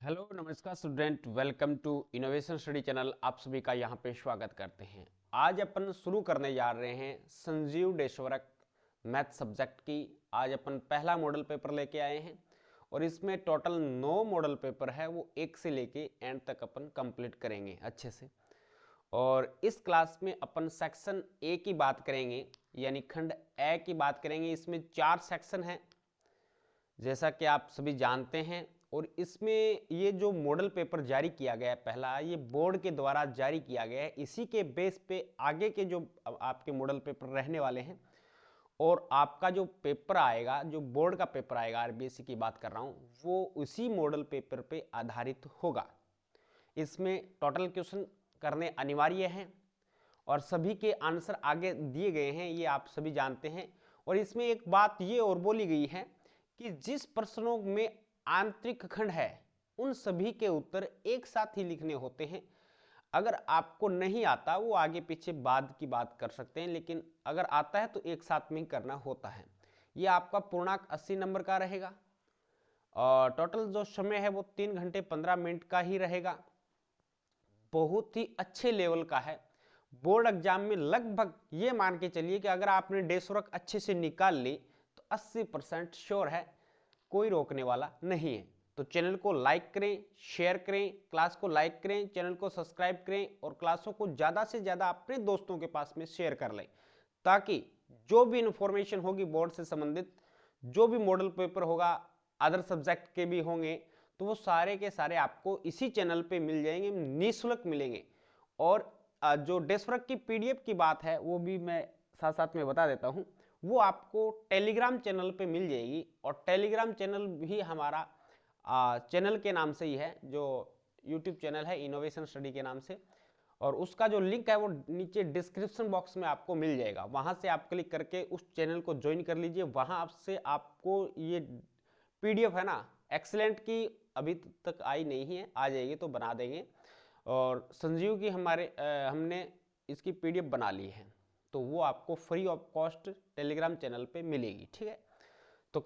Hello नमस्कार student, welcome to innovation study channel. आप सभी का यहाँ पे स्वागत करते हैं। आज अपन शुरू करने जा रहे हैं संजीव डेशवरक मैथ सब्जेक्ट की। आज अपन पहला मॉडल पेपर लेके आए हैं और इसमें टोटल 9 मॉडल पेपर है, वो 1 से लेके एंड तक अपन कंप्लीट करेंगे अच्छे से। और इस क्लास में अपन सेक्शन ए की बात करेंगे, यानी खंड ए की बात करेंगे। इसमें 4 सेक्शन हैं जैसा कि आप सभी जानते हैं। और इसमें ये जो मॉडल पेपर जारी किया गया है पहला, ये बोर्ड के द्वारा जारी किया गया है। इसी के बेस पे आगे के जो आपके मॉडल पेपर रहने वाले हैं और आपका जो पेपर आएगा, जो बोर्ड का पेपर आएगा, आरबीएससी की बात कर रहा हूँ, वो उसी मॉडल पेपर पे आधारित होगा। इसमें टोटल क्वेश्चन करने अनिवार्य हैं और सभी के आंसर आगे दिए गए हैं, ये आप सभी जानते हैं। और इसमें एक बात ये और बोली गई है कि जिस प्रश्नों में आंतरिक खंड है उन सभी के उत्तर एक साथ ही लिखने होते हैं। अगर आपको नहीं आता वो आगे पीछे बाद की बात कर सकते हैं, लेकिन अगर आता है तो एक साथ में ही करना होता है। ये आपका पूर्णांक 80 नंबर का रहेगा और टोटल जो समय है वो 3 घंटे 15 मिनट का ही रहेगा। बहुत ही अच्छे लेवल का है। बोर्ड एग्जाम में लगभग ये मान के चलिए कि अगर आपने डेशवर्क अच्छे से निकाल ली तो 80% श्योर है, कोई रोकने वाला नहीं है। तो चैनल को लाइक करें, शेयर करें, क्लास को लाइक करें, चैनल को सब्सक्राइब करें और क्लासों को ज़्यादा से ज़्यादा अपने दोस्तों के पास में शेयर कर लें, ताकि जो भी इंफॉर्मेशन होगी बोर्ड से संबंधित, जो भी मॉडल पेपर होगा, अदर सब्जेक्ट के भी होंगे, तो वो सारे के सारे आपको इसी चैनल पे मिल जाएंगे, निःशुल्क मिलेंगे। और जो डेशवर्क की पीडीएफ की बात है वो भी मैं साथ साथ में बता देता हूँ, वो आपको टेलीग्राम चैनल पे मिल जाएगी। और टेलीग्राम चैनल भी हमारा चैनल के नाम से ही है, जो यूट्यूब चैनल है इनोवेशन स्टडी के नाम से। और उसका जो लिंक है वो नीचे डिस्क्रिप्शन बॉक्स में आपको मिल जाएगा, वहाँ से आप क्लिक करके उस चैनल को ज्वाइन कर लीजिए। वहाँ आपसे आपको ये पीडीएफ है ना एक्सीलेंट की अभी तक आई नहीं है, आ जाएगी तो बना देंगे। और संजीव की हमने इसकी पीडीएफ बना ली है, तो वो आपको free of cost Telegram channel पे मिलेगी। ठीक है, तो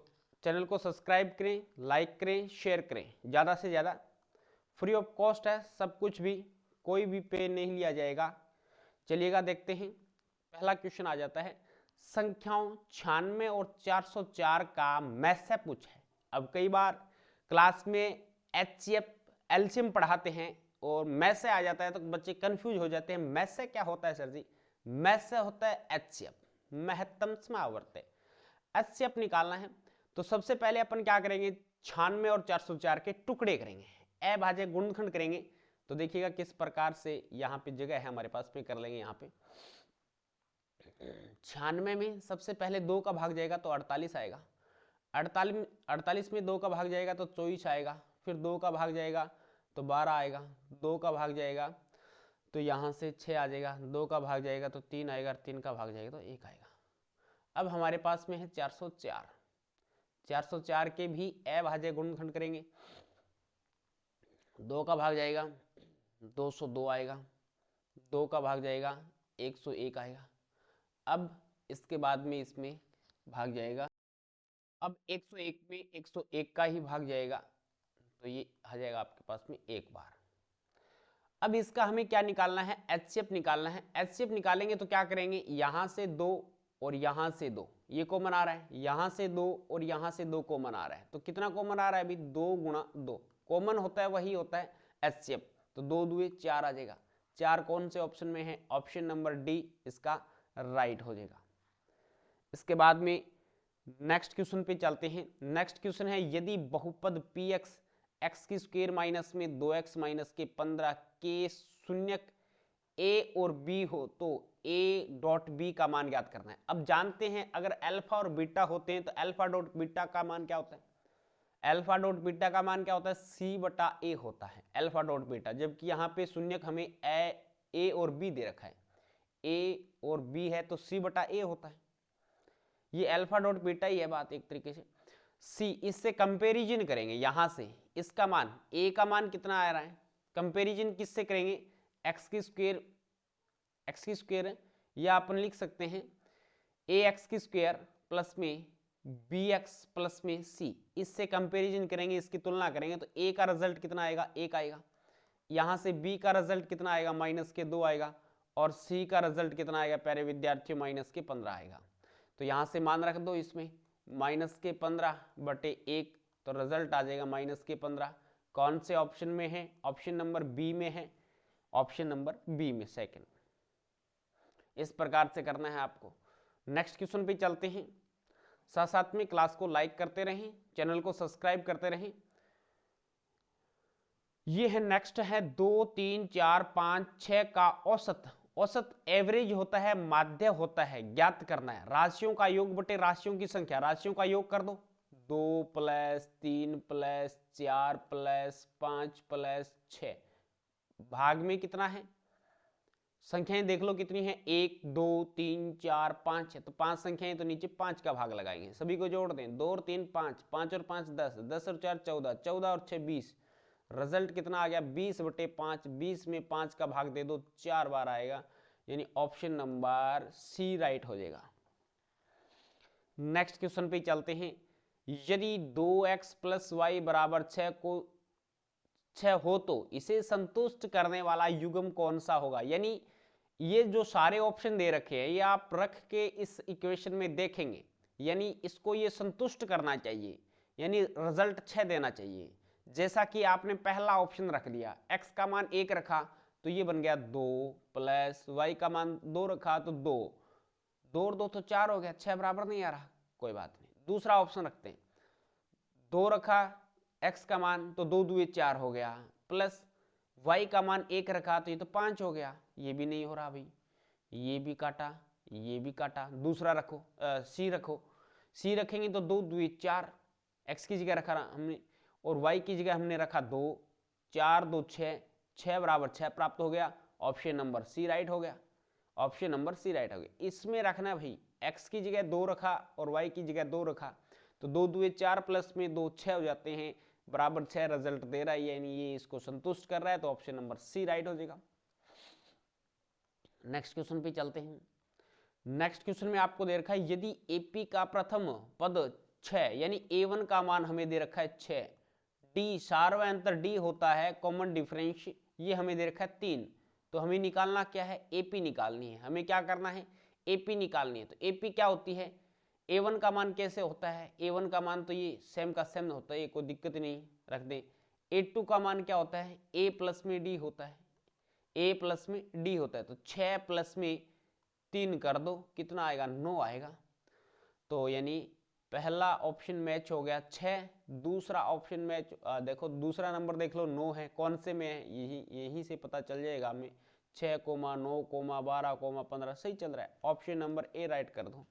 चैनल को सब्सक्राइब करें, लाइक करें, शेयर करें ज़्यादा से ज़्यादा। फ्री ऑफ कॉस्ट है सब कुछ भी, कोई भी पे नहीं लिया जाएगा। चलिएगा देखते हैं, पहला क्वेश्चन आ जाता है। संख्याओं 96 और 404 का मैसे पूछा है। अब कई बार क्लास में एचसीएफ एलसीएम पढ़ाते हैं और मैसे आ जाता है तो बच्चे कंफ्यूज हो जाते हैं। मैसे क्या होता है सर जी? मैसे होता है एचसीएफ, महत्तम आवर्त। एचसीएफ निकालना है तो सबसे पहले अपन क्या करेंगे, 96 और 404 के टुकड़े करेंगे, ए भाज्य गुणनखंड करेंगे। तो देखिएगा किस प्रकार से यहाँ पे जगह है हमारे पास में, कर लेंगे। यहाँ पे 96 में सबसे पहले 2 का भाग जाएगा तो 48 आएगा। 48 में 2 का भाग जाएगा तो 24 आएगा। फिर 2 का भाग जाएगा तो 12 आएगा। 2 का भाग जाएगा तो यहाँ से 6 आ जाएगा। 2 का भाग जाएगा तो 3 आएगा। 3 का भाग जाएगा तो 1 आएगा। अब हमारे पास में है 404। 404 के भी अभाज्य गुणनखंड करेंगे। 2 का भाग जाएगा 202 आएगा। 2 का भाग जाएगा 101 आएगा। अब इसके बाद में इसमें भाग जाएगा, अब 101 में 101 का ही भाग जाएगा तो ये आ जाएगा आपके पास में एक बार। अब इसका हमें क्या निकालना है, एचसीएफ निकालना है। एचसीएफ निकालेंगे तो क्या करेंगे, यहां से 2 और यहां से 2, ये कॉमन आ रहा है। यहां से 2 और यहां से 2 कॉमन आ रहा है। तो कितना कॉमन आ रहा है अभी, 2 गुणा 2 कॉमन होता है, वही होता है एचसीएफ। तो 2 दुए 4 आ जाएगा। 4 कौन से ऑप्शन में है, ऑप्शन नंबर डी इसका राइट हो जाएगा। इसके बाद में नेक्स्ट क्वेश्चन पे चलते हैं। नेक्स्ट क्वेश्चन है, यदि बहुपद पी एक्स एक्स की स्क्वायर माइनस में 2x माइनस के 15 के शून्यक ए और बी हो तो ए डॉट बी का मान ज्ञात करना है। अब जानते हैं अगर अल्फा और बीटा होते हैं तो अल्फा डॉट बीटा का मान क्या होता है, अल्फा डॉट बीटा का मान क्या होता है, सी बटा ए होता है अल्फा डॉट बीटा। जबकि यहाँ पे शून्यक हमें ए और बी दे रखा है, ए और बी है तो सी बटा ए होता है। ये अल्फा डॉट बीटा ही है बात एक तरीके से। सी, इससे कंपैरिजन करेंगे, यहां से इसका मान ए का मान कितना आ रहा है, कंपैरिजन किससे करेंगे, एक्स की स्क्वायर, या अपन लिख सकते हैं ए एक्स की स्क्वायर प्लस में bx प्लस में c, इससे कंपैरिजन करेंगे, इसकी तुलना करेंगे तो a का रिजल्ट कितना आएगा, 1 आएगा। यहां से b का रिजल्ट कितना आएगा, -2 आएगा। और c का रिजल्ट कितना आएगा प्यारे विद्यार्थियों, -15 आएगा। तो यहां से मान रख दो इसमें, -15/1, तो रिजल्ट आ जाएगा -15। कौन से ऑप्शन में है, ऑप्शन नंबर बी में है, ऑप्शन नंबर बी में, सेकंड। इस प्रकार से करना है आपको। नेक्स्ट क्वेश्चन पे चलते हैं। साथ साथ में क्लास को लाइक करते रहें, चैनल को सब्सक्राइब करते रहें। ये है नेक्स्ट है 2, 3, 4, 5, 6 का औसत। औसत एवरेज होता है, माध्य होता है, ज्ञात करना है। राशियों का योग बटे राशियों की संख्या, राशियों का योग कर दो, 2 + 3 + 4 + 5 + 6, भाग में कितना है, संख्याएं देख लो कितनी है, 1, 2, 3, 4, 5 है, तो 5 संख्याएं, तो नीचे 5 का भाग लगाएंगे, सभी को जोड़ दें, 2 और 3 5, 5 और 5 10, 10 और 4 14, 14 और 6 20, रिजल्ट कितना आ गया, 20/5, 20 में 5 का भाग दे दो, 4 बार आएगा, यानी ऑप्शन नंबर सी राइट हो जाएगा। नेक्स्ट क्वेश्चन पे चलते हैं। यदि 2x + y = 6 हो तो इसे संतुष्ट करने वाला युग्म कौन सा होगा। यानी ये जो सारे ऑप्शन दे रखे हैं, ये आप रख के इस इक्वेशन में देखेंगे, यानी इसको ये संतुष्ट करना चाहिए, यानी रिजल्ट 6 देना चाहिए। जैसा कि आपने पहला ऑप्शन रख लिया, x का मान 1 रखा तो ये बन गया 2, प्लस y का मान 2 रखा तो 2, 2 और 2 तो 4 हो गया, 6 बराबर नहीं आ रहा, कोई बात नहीं। दूसरा ऑप्शन रखते हैं, 2 रखा x का मान तो 2 दूए 4 हो गया, प्लस y का मान 1 रखा तो ये तो 5 हो गया, ये भी नहीं हो रहा भाई, ये भी काटा, ये भी काटा। दूसरा रखो, c रखो, c रखेंगे तो 2 दूए 4, x की जगह रखा हमने और y की जगह हमने रखा 2, 4 2 6, 6 बराबर 6 प्राप्त हो गया, ऑप्शन नंबर सी राइट हो गया, ऑप्शन नंबर सी राइट हो गया। इसमें रखना भाई, x की जगह 2 रखा और y की जगह 2 रखा तो 2 दूए 4 प्लस में 2 6 हो जाते हैं, बराबर 6 रिजल्ट दे रहा है, यानी ये इसको संतुष्ट कर रहा है, तो ऑप्शन नंबर सी राइट हो जाएगा। नेक्स्ट क्वेश्चन पे चलते हैं। नेक्स्ट क्वेश्चन में आपको दे रखा है, यदि एपी का प्रथम पद 6, यानी a1 का मान हमें दे रखा है 6, डी सार्वयंत्र डी होता है, कॉमन डिफरेंस ये हमें दे रखा है 3, तो हमें निकालना क्या है, एपी निकालनी है। हमें क्या करना है, एपी निकालनी है। तो एपी क्या होती है, a1 का मान कैसे होता है, a1 का मान तो ये सेम का सेम होता है, ये कोई दिक्कत नहीं, रख दें। a2 का मान क्या होता है, a प्लस में d होता है, a प्लस में d होता है, तो 6 प्लस में 3 कर दो, कितना आएगा, 9 आएगा। तो यानी पहला ऑप्शन मैच हो गया 6, दूसरा ऑप्शन मैच, देखो दूसरा नंबर देख लो 9 है, कौन से में है, यही से पता चल जाएगा हमें, 6, 9, 12, 15 सही चल रहा है, ऑप्शन नंबर ए राइट कर दो,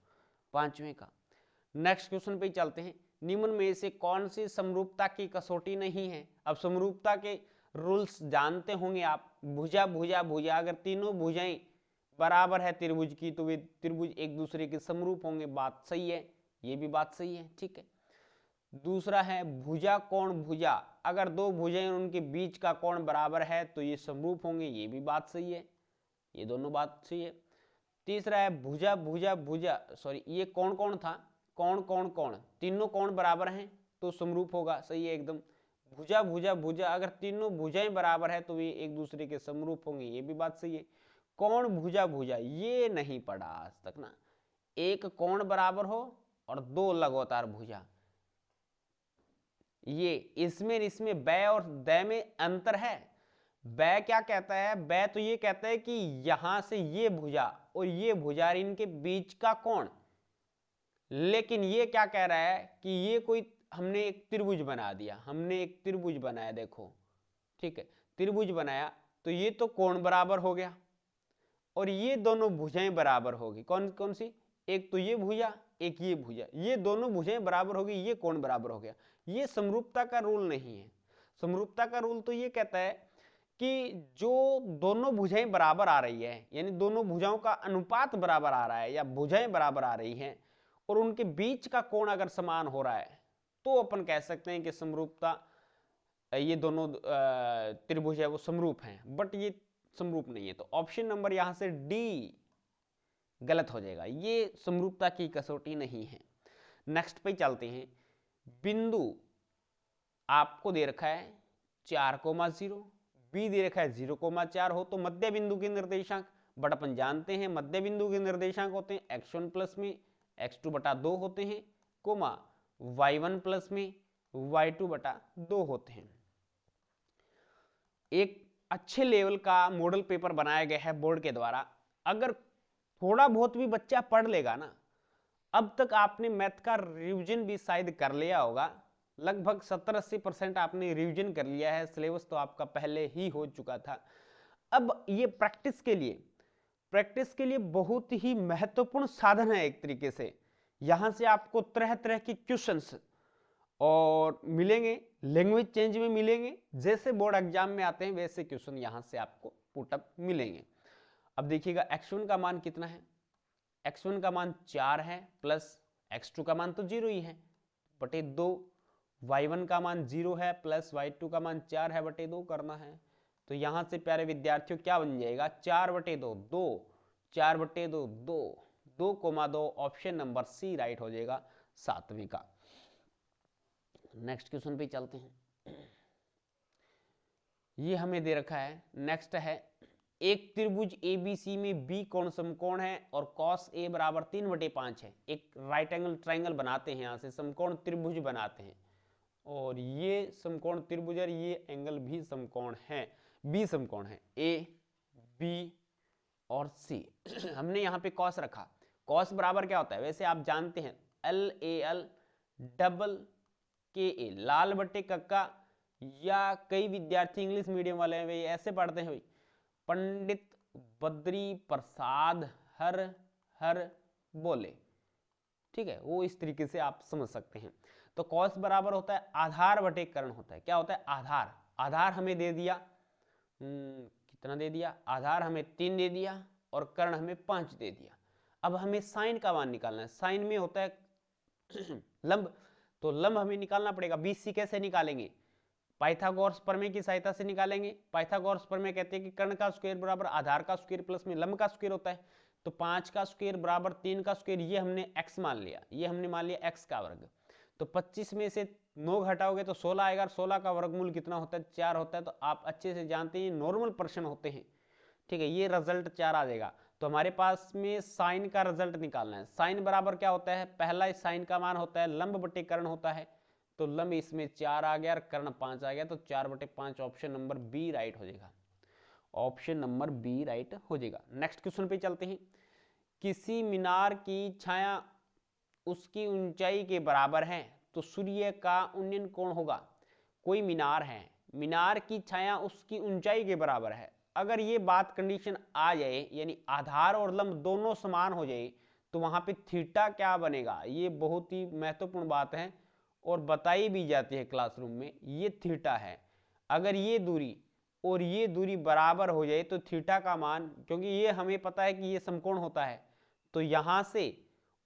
5वें का। नेक्स्ट क्वेश्चन पे चलते हैं। निम्न में से कौन सी समरूपता की कसौटी नहीं है। अब समरूपता के रूल्स जानते होंगे आप, भुजा भुजा भुजा, अगर तीनों भुजाएं बराबर है त्रिभुज की तो वे त्रिभुज एक दूसरे के समरूप होंगे, बात सही है, ये भी बात सही है, ठीक है। दूसरा है भुजा कोण भुजा, अगर दो भुजाएं उनके बीच का कोण बराबर है तो ये समरूप होंगे, ये भी बात सही है, ये दोनों बात सही है। तीसरा है भुजा भुजा भुजा, सॉरी ये कौन कौन था, कौन कौन कौन, तीनों कौन बराबर हैं तो समरूप होगा, सही है एकदम। भुजा भुजा भुजा, अगर तीनों भुजाएं बराबर है तो ये एक दूसरे के समरूप होंगे, ये भी बात सही है। कौन भुजा भुजा ये नहीं पढ़ा आज तक ना, एक कोण बराबर हो और 2 लगातार भुजा, ये इसमें बै और दै में अंतर है। बै क्या कहता है, बै तो ये कहता है कि यहां से ये भुजा और ये भुजा इनके बीच का कोण, लेकिन ये क्या कह रहा है कि ये कोई हमने एक त्रिभुज बना दिया, हमने एक त्रिभुज बनाया, देखो ठीक है, त्रिभुज बनाया तो ये तो कोण बराबर हो गया और ये दोनों भुजाएं बराबर होगी, कौन कौन सी, एक तो ये भुजा एक ये भुजा, ये दोनों भुजाएं बराबर होगी, ये कोण बराबर हो गया। ये समरूपता का रूल नहीं है। समरूपता का रूल तो ये कहता है कि जो दोनों भुजाएं बराबर आ रही है, यानी दोनों भुजाओं का अनुपात बराबर आ रहा है या भुजाएं बराबर आ रही हैं और उनके बीच का कोण अगर समान हो रहा है तो अपन कह सकते हैं कि समरूपता, ये दोनों त्रिभुज है वो समरूप हैं, बट ये समरूप नहीं है, तो ऑप्शन नंबर यहां से डी गलत हो जाएगा, ये समरूपता की कसौटी नहीं है। नेक्स्ट पे चलते हैं। बिंदु आपको दे रखा है 4,0, बी दे रखा है 0,4 हो तो मध्य बिंदु के निर्देशांक, बट अपन जानते हैं मध्य बिंदु के निर्देशांक होते हैं x1 प्लस में x2 बटा 2 होते हैं, कोमा y1 प्लस में y2 बटा 2 होते हैं। एक अच्छे लेवल का मॉडल पेपर बनाया गया है बोर्ड के द्वारा। अगर थोड़ा बहुत भी बच्चा पढ़ लेगा ना, अब तक आपने मैथ का रिवीजन भी शायद कर लिया होगा, लगभग 70-80% आपने रिवीजन कर लिया है, सिलेबस तो आपका पहले ही हो चुका था। अब ये प्रैक्टिस के लिए बहुत ही महत्वपूर्ण साधन है एक तरीके से। यहां से आपको तरह तरह के क्वेश्चंस और मिलेंगे, लैंग्वेज चेंज में मिलेंगे, जैसे बोर्ड एग्जाम में आते हैं वैसे क्वेश्चन यहां से आपको पुटअप मिलेंगे। अब देखिएगा x1 का मान कितना है, x1 का मान 4 है प्लस x2 का मान तो 0 ही है बटे 2, y1 का मान 0 है प्लस y2 का मान 4 है बटे 2 करना है। तो यहां से प्यारे विद्यार्थियों क्या बन जाएगा, 4 बटे 2 2, 4 बटे 2 2, 2,2 ऑप्शन नंबर सी राइट हो जाएगा 7वीं का। नेक्स्ट क्वेश्चन पे चलते हैं। ये हमें दे रखा है, नेक्स्ट है एक त्रिभुज ABC में B कोण समकोण है और cos A बराबर 3/5 है। एक राइट एंगल ट्राइंगल बनाते हैं, यहां से समकोण त्रिभुज बनाते हैं और ये समकोण त्रिभुज और ये एंगल भी समकोण है, B समकोण है A B और C। हमने यहाँ पे cos रखा, cos बराबर क्या होता है, वैसे आप जानते हैं LAL डबल KA, लाल बटे कक्का, या कई विद्यार्थी इंग्लिश मीडियम वाले हैं वे ऐसे पढ़ते हैं भाई, पंडित बद्री प्रसाद हर हर बोले, ठीक है, वो इस तरीके से आप समझ सकते हैं। तो cos बराबर होता है आधार बटे कर्ण होता है। क्या होता है, आधार, आधार हमें दे दिया कितना दे दिया, आधार हमें 3 दे दिया और कर्ण हमें 5 दे दिया। अब हमें साइन का मान निकालना है, साइन में होता है लंब, तो लंब हमें निकालना पड़ेगा। BC कैसे निकालेंगे, पाइथागोरस प्रमेय की सहायता से निकालेंगे। पाइथागोरस प्रमेय कहते हैं कि कर्ण का स्क्वायर बराबर आधार का स्क्वायर प्लस में लंब का स्क्वायर होता है। तो 5 का स्क्वायर बराबर 3 का स्क्वायर, ये हमने x मान लिया, ये हमने मान लिया x का वर्ग। तो 25 में से 9 घटाओगे तो 16 आएगा, 16 का वर्गमूल कितना होता है, 4 होता है। तो आप अच्छे से जानते हैं नॉर्मल प्रश्न होते हैं, ठीक है, ये रिजल्ट 4 आ जाएगा। तो हमारे पास में साइन का रिजल्ट निकालना है। साइन बराबर क्या होता है, पहला साइन का मान होता है लंब बटे कर्ण होता है, तो लंब इसमें 4 आ गया और कर्ण 5 आ गया, तो 4/5 ऑप्शन नंबर बी राइट हो जाएगा, ऑप्शन नंबर बी राइट हो जाएगा। नेक्स्ट क्वेश्चन पे चलते हैं। किसी मीनार की छाया उसकी ऊंचाई के बराबर है तो सूर्य का उन्नयन कोण होगा। कोई मीनार है, मीनार की छाया उसकी ऊंचाई के बराबर है, अगर ये बात कंडीशन आ जाए यानी आधार और लंब दोनों समान हो जाए तो वहां पे थीटा क्या बनेगा, ये बहुत ही महत्वपूर्ण बात है और बताई भी जाती है क्लासरूम में, ये थीटा है। अगर ये दूरी और ये दूरी बराबर हो जाए तो थीटा का मान, क्योंकि ये हमें पता है कि ये समकोण होता है, तो यहां से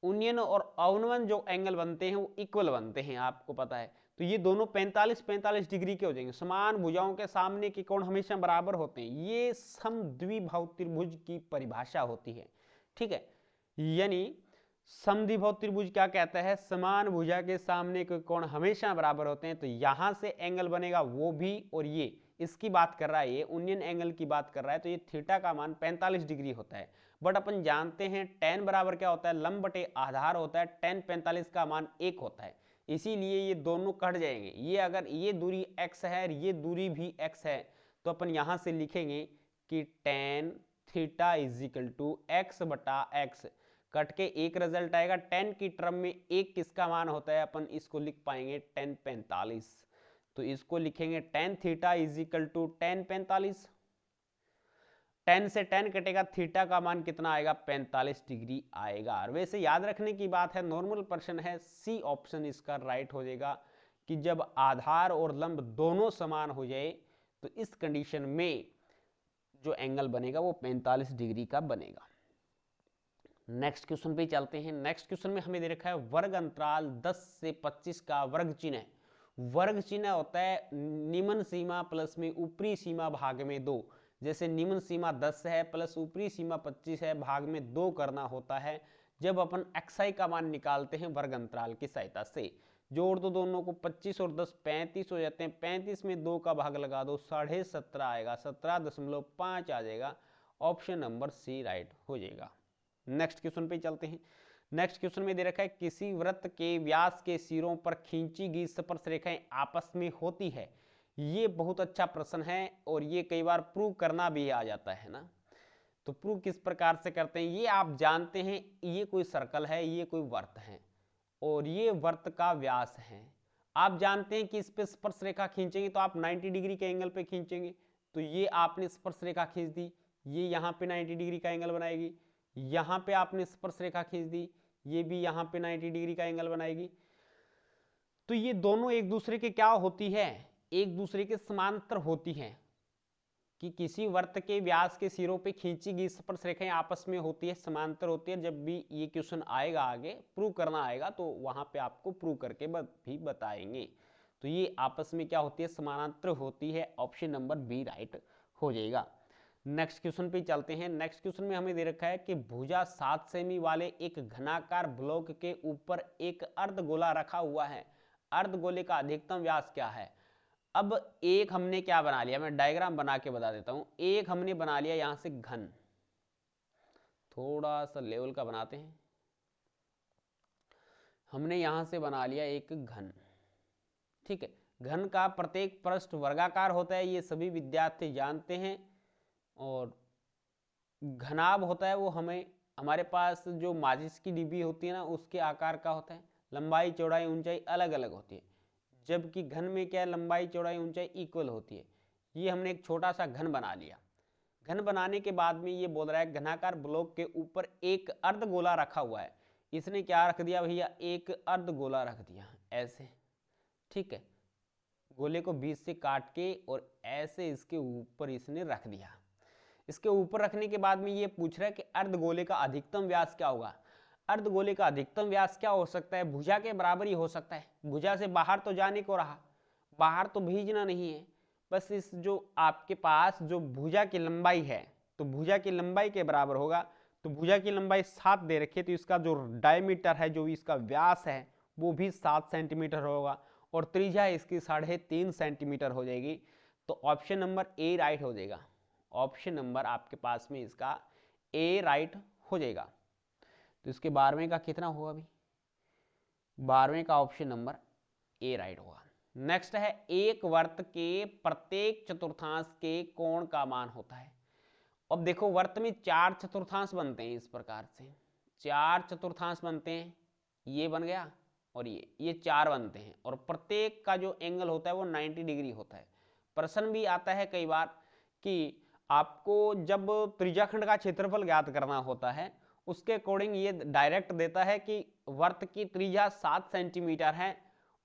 उन्नयन और अवनमन जो एंगल बनते हैं वो इक्वल बनते हैं, आपको पता है। तो ये दोनों 45-45 डिग्री के हो जाएंगे। समान भुजाओं के सामने के कोण हमेशा बराबर होते हैं, ये समद्विबाहु त्रिभुज की परिभाषा होती है, ठीक है। यानी समद्विबाहु त्रिभुज क्या कहता है, समान भुजा के सामने के कोण हमेशा बराबर होते हैं। तो यहां से एंगल बनेगा वो भी, और ये इसकी बात कर रहा है, ये उन्नयन एंगल की बात कर रहा है, तो ये थीटा का मान 45 डिग्री होता है। बट अपन जानते हैं tan बराबर क्या होता है, लंब बटे आधार होता है, tan 45 का मान 1 होता है, इसीलिए ये दोनों कट जाएंगे। ये अगर ये दूरी x है और ये दूरी भी x है तो अपन यहां से लिखेंगे कि tan theta is equal to x बटा x, कट के एक रिजल्ट आएगा। tan की टर्म में एक किसका मान होता है, अपन इसको लिख पाएंगे tan 45, तो इसको लिखेंगे tan theta is equal to tan 45, tan से tan कटेगा, थीटा का मान कितना आएगा, 45 डिग्री आएगा। और वैसे याद रखने की बात है, नॉर्मल प्रश्न है, सी ऑप्शन इसका राइट हो जाएगा कि जब आधार और लंब दोनों समान हो जाए तो इस कंडीशन में जो एंगल बनेगा वो 45 डिग्री का बनेगा। नेक्स्ट क्वेश्चन पे चलते हैं। नेक्स्ट क्वेश्चन में हमें दे रखा है वर्ग अंतराल 10 से 25 का वर्ग चिन्ह है। वर्ग चिन्ह होता है निम्न सीमा प्लस में ऊपरी सीमा भाग में 2। जैसे निम्न सीमा 10 है प्लस ऊपरी सीमा 25 है, भाग में 2 करना होता है। जब अपन xi का मान निकालते हैं वर्ग अंतराल की सहायता से। जोड़ दो दोनों को, 25 और 10 35 हो जाते हैं, 35 में 2 का भाग लगा दो, 17.5 आएगा, 17.5 आ जाएगा। ऑप्शन नंबर सी राइट हो जाएगा। नेक्स्ट क्वेश्चन पे चलते हैं। नेक्स्ट क्वेश्चन में दे रखा है किसी वृत्त के व्यास के सिरों पर खींची गई स्पर्श रेखाएं आपस में होती है। ये बहुत अच्छा प्रश्न है और ये कई बार प्रूव करना भी आ जाता है ना। तो प्रूव किस प्रकार से करते हैं ये आप जानते हैं। ये कोई सर्कल है, ये कोई वर्त है और ये वर्त का व्यास है। आप जानते हैं कि इस पे स्पर्श रेखा खींचेंगे तो आप 90 डिग्री के एंगल पे खींचेंगे। तो ये आपने स्पर्श रेखा खींच दी, ये यहाँ पे 90 डिग्री का एंगल बनाएगी। यहाँ पे आपने स्पर्श रेखा खींच दी, ये भी यहाँ पे 90 डिग्री का एंगल बनाएगी। तो ये दोनों एक दूसरे के क्या होती है, एक दूसरे के समांतर होती है। कि किसी वर्त के व्यास के सिरों पे खींची गई स्पर्श रेखाएं आपस में होती है, समांतर होती है। जब भी ये क्वेश्चन आएगा आगे प्रूव करना आएगा तो वहां पे आपको प्रूव करके भी बताएंगे। तो ये आपस में क्या होती है, समानांतर होती है। ऑप्शन नंबर बी राइट हो जाएगा। नेक्स्ट क्वेश्चन पे चलते हैं। नेक्स्ट क्वेश्चन में हमें दे रखा है कि भुजा 7 सेमी वाले एक घनाकार ब्लॉक के ऊपर एक अर्धगोला रखा हुआ है। अर्धगोले का अधिकतम व्यास क्या है। अब एक हमने क्या बना लिया, मैं डायग्राम बना के बता देता हूं। एक हमने बना लिया यहां से घन, थोड़ा सा लेवल का बनाते हैं। हमने यहां से बना लिया एक घन, ठीक है। घन का प्रत्येक पृष्ठ वर्गाकार होता है, ये सभी विद्यार्थी जानते हैं। और घनाभ होता है वो हमारे पास जो माचिस की डिब्बी होती है ना उसके आकार का होता है। लंबाई चौड़ाई ऊंचाई अलग अलग होती है, जबकि घन में क्या है, लंबाई चौड़ाई ऊंचाई इक्वल होती है। ये हमने एक छोटा सा घन बना लिया। घन बनाने के बाद में ये बोल रहा है घनाकार ब्लॉक के ऊपर एक अर्धगोला रखा हुआ है। इसने क्या रख दिया भैया, एक अर्धगोला रख दिया ऐसे, ठीक है। गोले को बीच से काट के और ऐसे इसके ऊपर इसने रख दिया। इसके ऊपर रखने के बाद में ये पूछ रहा है कि अर्धगोले का अधिकतम व्यास क्या होगा। अर्धगोले का अधिकतम व्यास क्या हो सकता है, भुजा के बराबर ही हो सकता है। भुजा से बाहर तो जाने को रहा, बाहर तो भेजना नहीं है। बस इस जो आपके पास जो भुजा की लंबाई है तो भुजा की लंबाई के बराबर होगा। तो भुजा की लंबाई 7 दे रखी है, तो इसका जो डायमीटर है, जो इसका व्यास है वो भी 7 सेंटीमीटर होगा और त्रिज्या इसकी 3.5 सेंटीमीटर हो जाएगी। तो ऑप्शन नंबर ए राइट हो जाएगा। ऑप्शन नंबर आपके पास में इसका ए राइट हो जाएगा। तो इसके 12वें का कितना होगा अभी, 12वें का ऑप्शन नंबर ए राइट होगा। नेक्स्ट है एक वर्त के प्रत्येक चतुर्थांश के कोण का मान होता है। अब देखो वर्त में 4 चतुर्थांश बनते हैं, इस प्रकार से 4 चतुर्थांश बनते हैं। ये बन गया और ये 4 बनते हैं और प्रत्येक का जो एंगल होता है वो 90 डिग्री होता है। प्रश्न भी आता है कई बार कि आपको जब त्रिज्याखंड का क्षेत्रफल ज्ञात करना होता है उसके अकॉर्डिंग ये डायरेक्ट देता है कि वर्त की त्रिज्या 7 सेंटीमीटर है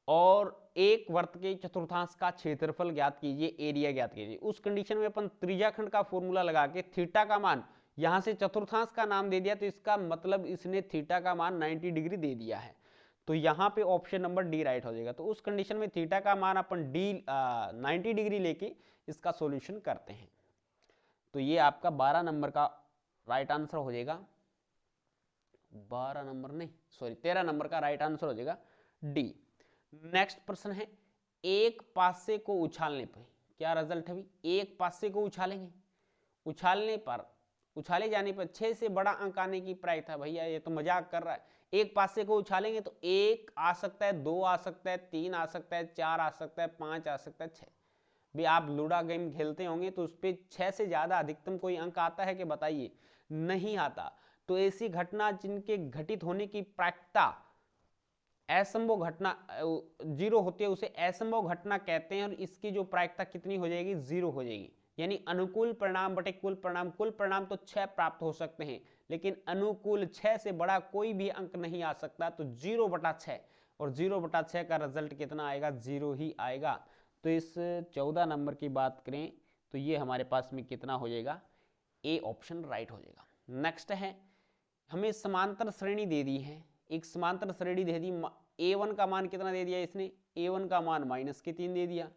और एक वर्त के चतुर्थांश का क्षेत्रफल ज्ञात कीजिए, एरिया ज्ञात कीजिए। उस कंडीशन में अपन त्रिज्याखंड का फॉर्मूला लगा के थीटा का मान, यहां से चतुर्थांश का नाम दे दिया तो इसका मतलब इसने थीटा का मान 90 डिग्री दे दिया है। तो यहाँ पे ऑप्शन नंबर डी राइट हो जाएगा। तो उस कंडीशन में थीटा का मान अपन 90 डिग्री लेके इसका सॉल्यूशन करते हैं। तो ये आपका 12 नंबर का राइट आंसर हो जाएगा। 12 नंबर नहीं, सॉरी 13 नंबर का राइट आंसर हो जाएगा डी। नेक्स्ट प्रश्न है एक पासे को उछालने पर क्या रिजल्ट है। एक पासे को उछालेंगे, उछालने पर, उछाले जाने पर 6 से बड़ा अंक आने की प्रायिकता। भैया ये तो मजाक कर रहा है। एक पासे को उछालेंगे तो 1 आ सकता है, 2 आ सकता है, 3 आ सकता है, 4 आ सकता है, 5 आ सकता है, 6। भी आप लूडा गेम खेलते होंगे तो उस पर 6 से ज्यादा अधिकतम कोई अंक आता है कि बताइए, नहीं आता। तो ऐसी घटना जिनके घटित होने की प्रायिकता असंभव घटना 0 होती है उसे असंभव घटना कहते हैं और इसकी जो प्रायिकता कितनी हो जाएगी, 0 हो जाएगी। यानी अनुकूल परिणाम बटे कुल परिणाम, कुल परिणाम तो 6 प्राप्त हो सकते हैं लेकिन अनुकूल 6 से बड़ा कोई भी अंक नहीं आ सकता। तो 0/6 और 0/6 का रिजल्ट कितना आएगा, 0 ही आएगा। तो इस 14 नंबर की बात करें तो ये हमारे पास में कितना हो जाएगा, ए ऑप्शन राइट हो जाएगा। नेक्स्ट है हमें समांतर श्रेणी दे दी है, एक समांतर श्रेणी दे दी। A1 का मान कितना दे दिया इसने, A1 का मान -3 दे दिया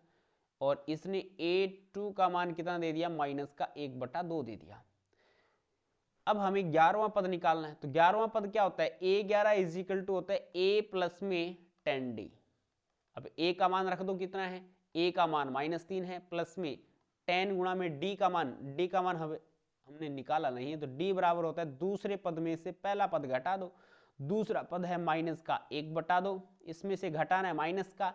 और इसने A2 का मान कितना दे दिया, -1/2 दे दिया। अब हमें 11वां पद निकालना है, तो 11वां पद क्या होता है, a11 इज इक्वल टू होता है a प्लस में 10d। अब a का मान रख दो, कितना है, a का मान -3 है, प्लस में 10 गुणा में d का मान हमने निकाला नहीं है, तो d बराबर होता है दूसरे पद में से पहला पद घटा दो, दूसरा पद है माइनस का 1/2, इसमें से घटाना है माइनस का,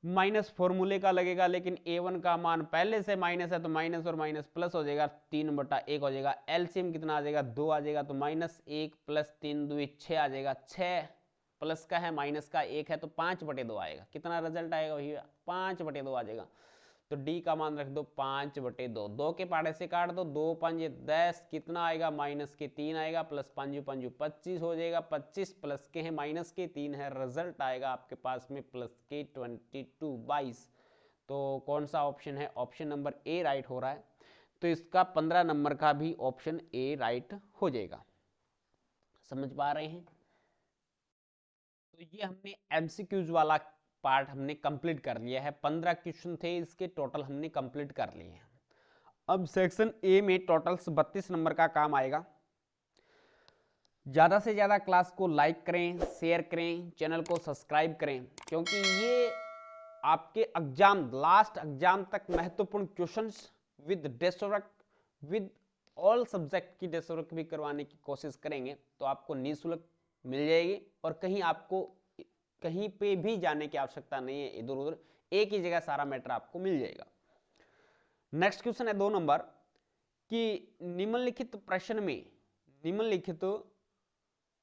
माइनस फॉर्मूले का लगेगा, लेकिन a1 का मान पहले से माइनस है तो माइनस और माइनस प्लस हो जाएगा, 3/1 हो जाएगा। एलसीएम कितना आ जाएगा, 2 आ जाएगा, तो -1 + 3 2 6 आ जाएगा, 6 प्लस का है माइनस का 1 है तो 5/2 आएगा। कितना रिजल्ट आएगा भैया, 5/2 आ जाएगा। तो डी का मान रख दो 5/2, 2 के पाड़े से काट दो, 2 5 10, कितना आएगा, -3 आएगा, प्लस 5 5 25 हो जाएगा, 25 प्लस के हैं -3 है, रिजल्ट आएगा आपके पास में +22 22। तो कौन सा ऑप्शन है, ऑप्शन नंबर ए राइट हो रहा है। तो इसका 15 नंबर का भी ऑप्शन ए राइट हो जाएगा। समझ पा रहे हैं। तो ये हमने एमसीक्यूज वाला पार्ट हमने कंप्लीट कर लिया है। 15 क्वेश्चन थे इसके, टोटल हमने कंप्लीट कर लिए हैं। अब सेक्शन ए में टोटल 32 नंबर का काम आएगा। ज़्यादा से ज़्यादा क्लास को लाइक करें, शेयर करें, चैनल को सब्सक्राइब करें, क्योंकि ये आपके एग्जाम, लास्ट एग्जाम तक महत्वपूर्ण questions with test work, with all subject की डेस्ट वर्क भी करवाने की कोशिश करेंगे। तो आपको निःशुल्क मिल जाएगी और कहीं आपको कहीं पे भी जाने की आवश्यकता नहीं है, इधर उधर एक ही जगह सारा मैटर आपको मिल जाएगा। नेक्स्ट क्वेश्चन है 2 नंबर कि निम्नलिखित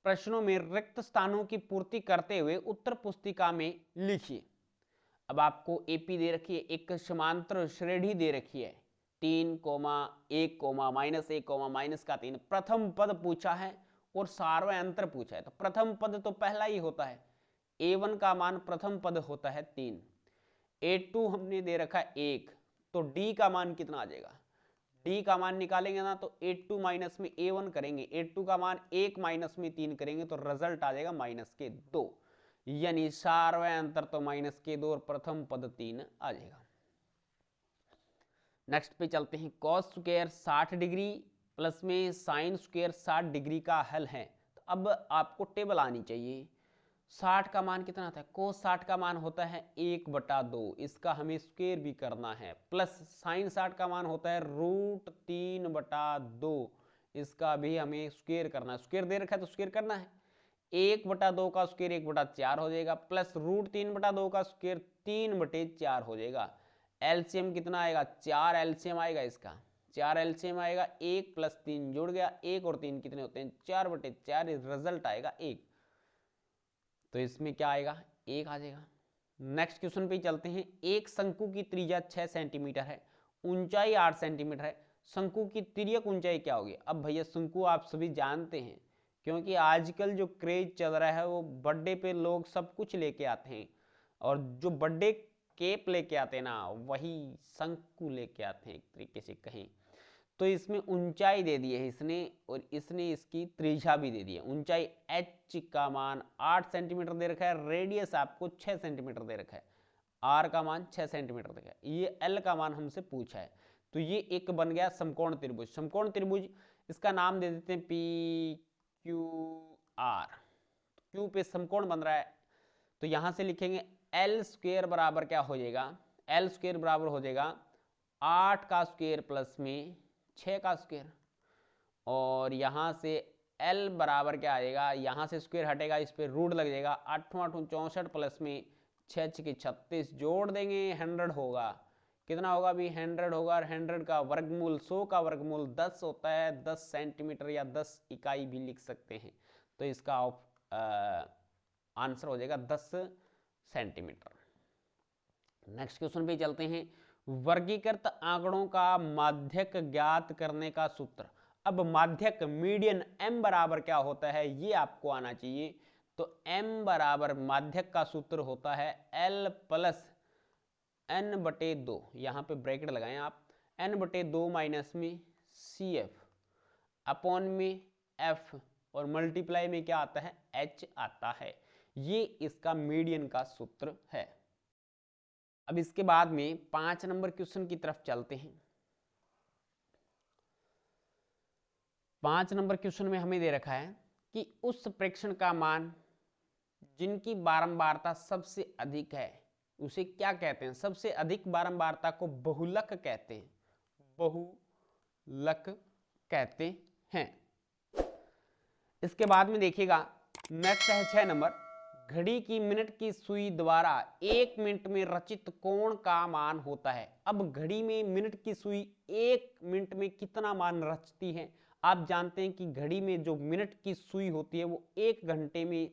प्रश्नों में रिक्त स्थानों की पूर्ति करते हुए उत्तर पुस्तिका में लिखिए। अब आपको एपी दे रखी है, एक समांतर श्रेणी दे रखी है, 3, -1, -1, -3, प्रथम पद पूछा है और सार्वयंत्र पूछा है। तो प्रथम पद तो पहला ही होता है, a1 का मान प्रथम पद होता है 3, a2 हमने दे रखा है 1, तो d का मान कितना आ जाएगा, d का मान निकालेंगे ना तो a2 माइनस में a1 करेंगे, a2 का मान 1 माइनस में 3 करेंगे तो रिजल्ट आ जाएगा -2, यानी सार्वयंत्र तो -2 और प्रथम पद 3 आ जाएगा। नेक्स्ट पे चलते हैं, cos स्क्वायर 60 डिग्री प्लस में साइन स्क्वायर 60 डिग्री का हल है। तो अब आपको टेबल आनी चाहिए। 60 का मान कितना आता है, cos 60 का मान होता है 1/2, इसका हमें स्क्वायर भी करना है, प्लस साइन 60 का मान होता है √3/2, इसका भी हमें स्क्वायर करना है। स्क्वायर दे रखा है तो स्क्वायर करना है। 1/2 का स्क्वायर 1/4 हो जाएगा, प्लस √3/2 का स्क्वायर 3/4 हो जाएगा। एलसीएम कितना आएगा, 4 एलसीएम आएगा इसका, 4 एलसीएम आएगा, 1 + 3 जुड़ गया, 1 और 3 कितने होते हैं, 4/4, रिजल्ट आएगा 1। तो इसमें क्या आएगा, 1 आ जाएगा। नेक्स्ट क्वेश्चन पे चलते हैं। एक शंकु की त्रिज्या 6 सेंटीमीटर है, ऊंचाई 8 सेंटीमीटर है, शंकु की तिर्यक ऊंचाई क्या होगी। अब भैया शंकु आप सभी जानते हैं, क्योंकि आजकल जो क्रेज चल रहा है वो बर्थडे पे लोग सब कुछ लेके आते हैं, और जो बर्थडे केप लेके आते हैं ना, वही शंकु लेके आते हैं एक तरीके से कहें तो। इसमें ऊंचाई दे दी है इसने, और इसने इसकी त्रिज्या भी दे दी है। ऊंचाई h का मान 8 सेंटीमीटर दे रखा है, रेडियस आपको 6 सेंटीमीटर दे रखा है, r का मान 6 सेंटीमीटर दे रखा है, ये l का मान हमसे पूछा है। तो ये एक बन गया समकोण त्रिभुज। समकोण त्रिभुज इसका नाम दे देते हैं PQR। क्यू पे समकोण बन रहा है, तो यहां से लिखेंगे l² बराबर क्या हो जाएगा, l² बराबर हो जाएगा 8 का स्क्वायर प्लस में 6 का स्क्वायर, और यहां से l बराबर क्या आएगा, यहां से स्क्वायर हटेगा, इस पे रूट लग जाएगा, 8 8 64 प्लस में 6 6 36 जोड़ देंगे, 100 होगा। कितना होगा भी, 100 होगा, और 100 का वर्गमूल 100 का वर्गमूल 10 होता है, 10 सेंटीमीटर या 10 इकाई भी लिख सकते हैं। तो इसका आंसर हो जाएगा 10 सेंटीमीटर। नेक्स्ट क्वेश्चन पे चलते हैं। वर्गीकृत आंकड़ों का माध्यक ज्ञात करने का सूत्र। अब माध्यक मीडियन m बराबर क्या होता है ये आपको आना चाहिए। तो m बराबर माध्यक का सूत्र होता है l + n/2, यहां पे ब्रैकेट लगाएं आप, n/2 माइनस में CF अपॉन में F, और मल्टीप्लाई में क्या आता है, h आता है। ये इसका मीडियन का सूत्र है। अब इसके बाद में 5 नंबर क्वेश्चन की तरफ चलते हैं। 5 नंबर क्वेश्चन में हमें दे रखा है कि उस प्रेक्षण का मान जिनकी बारंबारता सबसे अधिक है उसे क्या कहते हैं? सबसे अधिक बारंबारता को बहुलक कहते हैं, बहुलक कहते हैं। इसके बाद में देखिएगा नेक्स्ट है 6 नंबर, घड़ी की मिनट की सुई द्वारा 1 मिनट में रचित कोण का मान होता है। अब घड़ी में मिनट की सुई 1 मिनट में कितना मान रचती है? आप जानते हैं कि घड़ी में जो मिनट की सुई होती है वो 1 घंटे में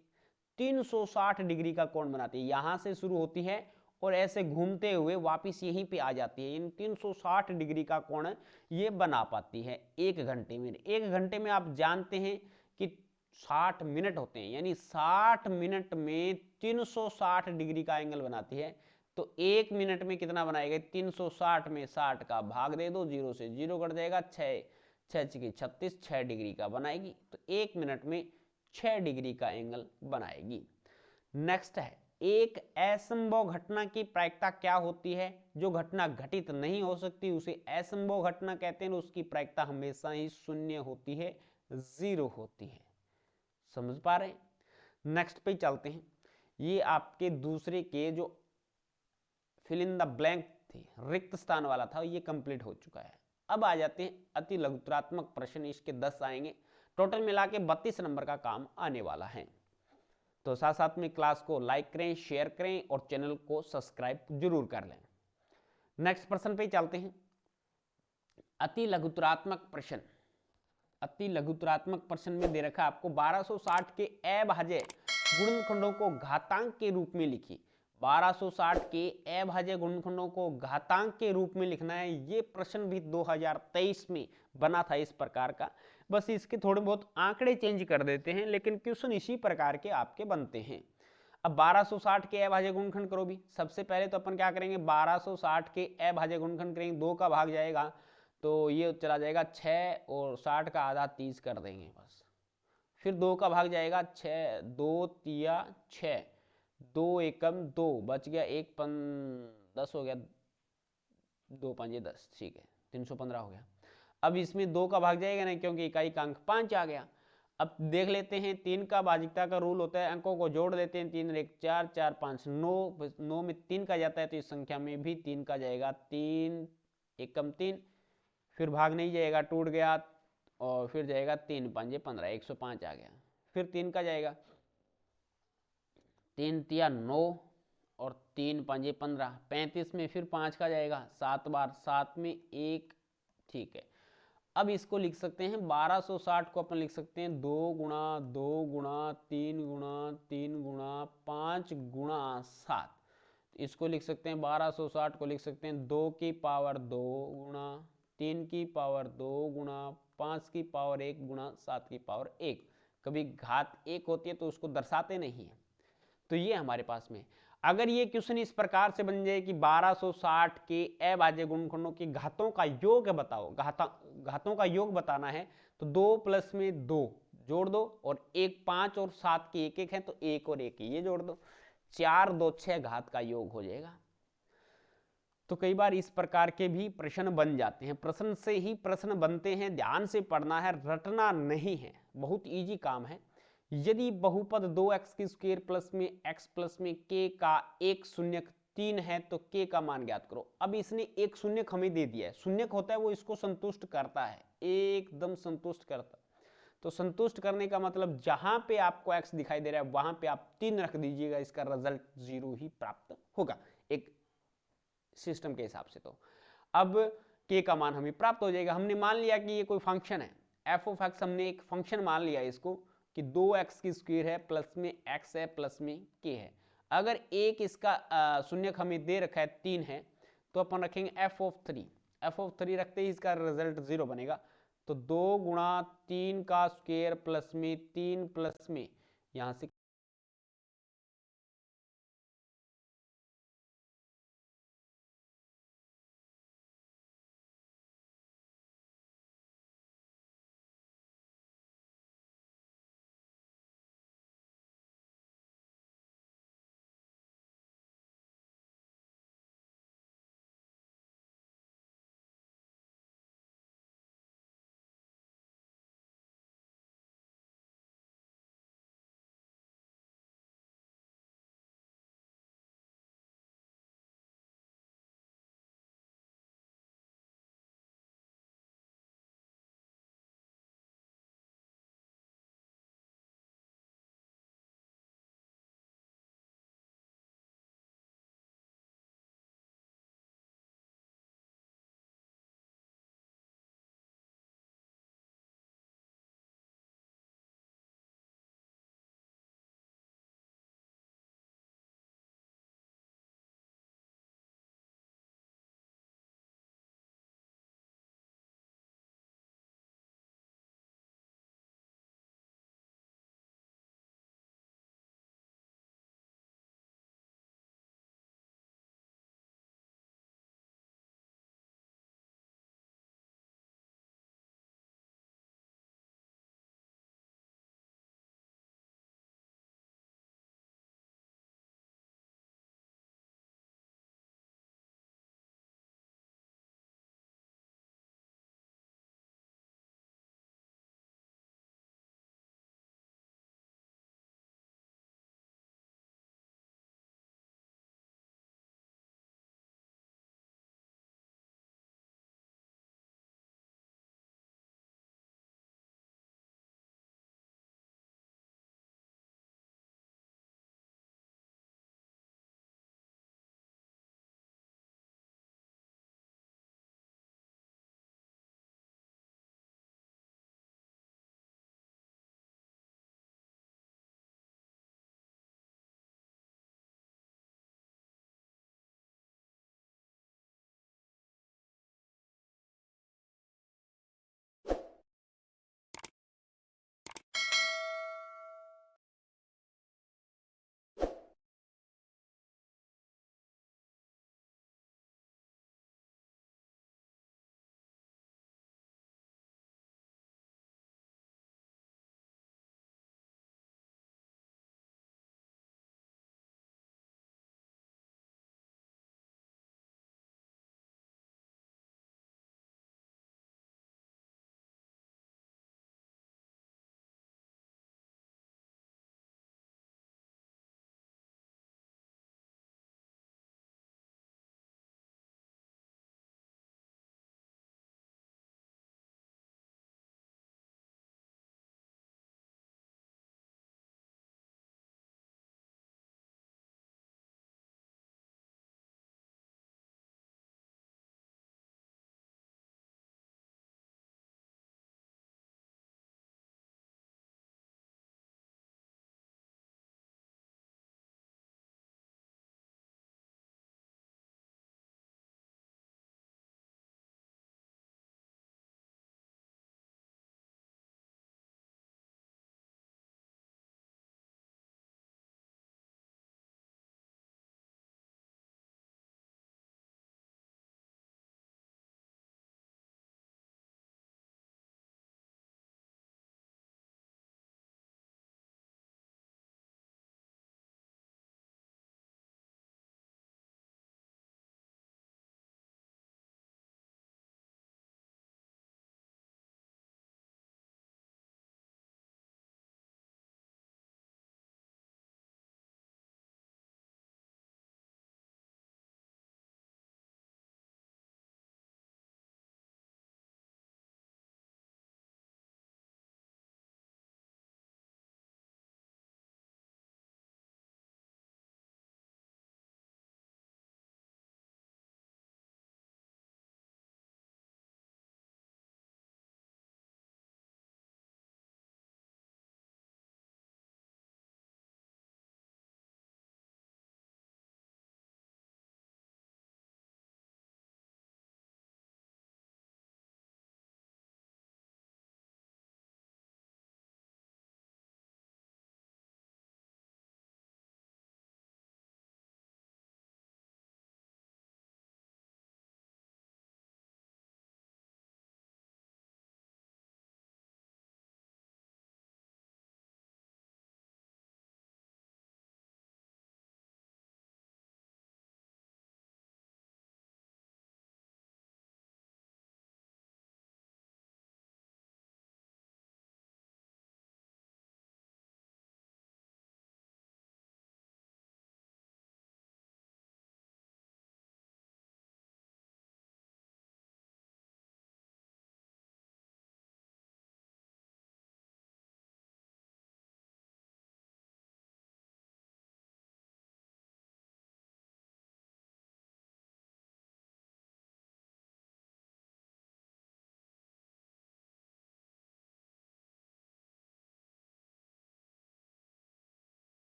360 डिग्री का कोण बनाती है। यहां से शुरू होती है और ऐसे घूमते हुए वापस यहीं पे आ जाती है, यानी 360 डिग्री का कोण ये बना पाती है 1 घंटे में। 1 घंटे में आप जानते हैं कि 60 मिनट होते हैं, यानी 60 मिनट में 360 डिग्री का एंगल बनाती है। तो 1 मिनट में कितना बनाएगा? 360 में 60 का भाग दे दो, 0 से 0 कट जाएगा, 6 36 6 डिग्री का बनाएगी। तो 1 मिनट में 6 डिग्री का एंगल बनाएगी। नेक्स्ट है, एक असंभव घटना की प्रायिकता क्या होती है? जो घटना घटित नहीं हो सकती उसे असंभव घटना कहते हैं, उसकी प्रायिकता हमेशा ही 0 होती है, 0 होती है। समझ पा रहे हैं? नेक्स्ट पे चलते हैं। ये आपके दूसरे के जो फिल इन द ब्लैंक थे, रिक्त स्थान वाला था, ये कंप्लीट हो चुका है। अब आ जाते हैं अति लघुत्रात्मक प्रश्न, इसके 10 आएंगे, टोटल मिला के 32 नंबर का काम आने वाला है। तो साथ साथ में क्लास को लाइक करें, शेयर करें और चैनल को सब्सक्राइब जरूर कर लें। नेक्स्ट प्रश्न पे चलते हैं। अति लघुत्रात्मक प्रश्न, अति लघुत्रात्मक प्रश्न में दे रखा आपको 1260 के अभाज्य गुणनखंडों को घातांक के रूप में लिखिए। 1260 के अभाज्य गुणनखंडों को घातांक के रूप में लिखना है। ये प्रश्न भी 2023 में बना था इस प्रकार का, बस इसके थोड़े बहुत आंकड़े चेंज कर देते हैं, लेकिन क्वेश्चन इसी प्रकार के आपके बनते हैं। अब 1260 के अभाज्य गुणनखंड करो भी। सबसे पहले तो अपन क्या करेंगे, 1260 के अभाज्य गुणनखंड करेंगे, 2 का भाग जाएगा तो ये चला जाएगा 6 और 60 का आधा 30 कर देंगे बस। फिर 2 का भाग जाएगा 6, 2 तिया 6, 2 एकम 2 बच गया, 1 10 हो गया, 2 5 10, ठीक है, 315 हो गया। अब इसमें 2 का भाग जाएगा नहीं क्योंकि इकाई का अंक 5 आ गया। अब देख लेते हैं 3 का भाजिकता का रूल होता है, अंकों को जोड़ देते हैं, 3 1 4 4 5 9, 9 में 3 का जाता है तो इस संख्या में भी 3 का जाएगा, 3 एकम 3, फिर भाग नहीं जाएगा, टूट गया, और फिर जाएगा 3 5 15, 105 आ गया। फिर 3 का जाएगा, 3 तिया 9 और 3 5 15, 35 में फिर 5 का जाएगा, 7 बार 7 में 1, ठीक है। अब इसको लिख सकते हैं 1260 को अपन लिख सकते हैं 2 गुणा 2 गुणा 3 गुणा 3 गुणा 5 गुणा 7। इसको लिख सकते हैं 1260 को लिख सकते हैं 2 की पावर 2 गुणा 3 की पावर 2 गुणा 5 की पावर 1 गुणा 7 की पावर 1। कभी घात 1 होती है तो उसको दर्शाते नहीं है। तो ये हमारे पास में, अगर ये क्वेश्चन इस प्रकार से बन जाए कि 1260 के अभाज्य गुणनखंडों की घातों का योग बताओ, घातों का योग बताना है, तो 2 प्लस में 2 जोड़ दो, और 1 5 और 7 के 1 1 है तो 1 और 1 ये जोड़ दो, 4 2 6 घात का योग हो जाएगा। तो कई बार इस प्रकार के भी प्रश्न बन जाते हैं। प्रश्न से ही प्रश्न बनते हैं, ध्यान से पढ़ना है, रटना नहीं है, बहुत इजी काम है। यदि बहुपद 2x की स्क्वायर प्लस में x प्लस में k का एक शून्यक 3 है तो k का मान ज्ञात करो। अब इसने एक शून्यक हमें दे दिया है, शून्यक होता है वो इसको संतुष्ट करता है, एकदम संतुष्ट करता है। तो संतुष्ट करने का मतलब जहां पे आपको x दिखाई दे रहा है वहां पे आप 3 रख दीजिएगा, इसका रिजल्ट 0 ही प्राप्त होगा एक सिस्टम के हिसाब से। तो अब k का मान हमें प्राप्त हो जाएगा। हमने मान लिया कि ये कोई फंक्शन है, f ऑफ x हमने एक फंक्शन मान लिया इसको कि 2x की स्क्वायर है प्लस में x है प्लस में k है। अगर एक इसका शून्यक हमें दे रखा है 3 है तो अपन रखेंगे f ऑफ 3, f ऑफ 3 रखते ही इसका रिजल्ट 0 बनेगा। तो 2 गुणा 3 का स्क्वायर प्लस में 3 प्लस में यहाँ से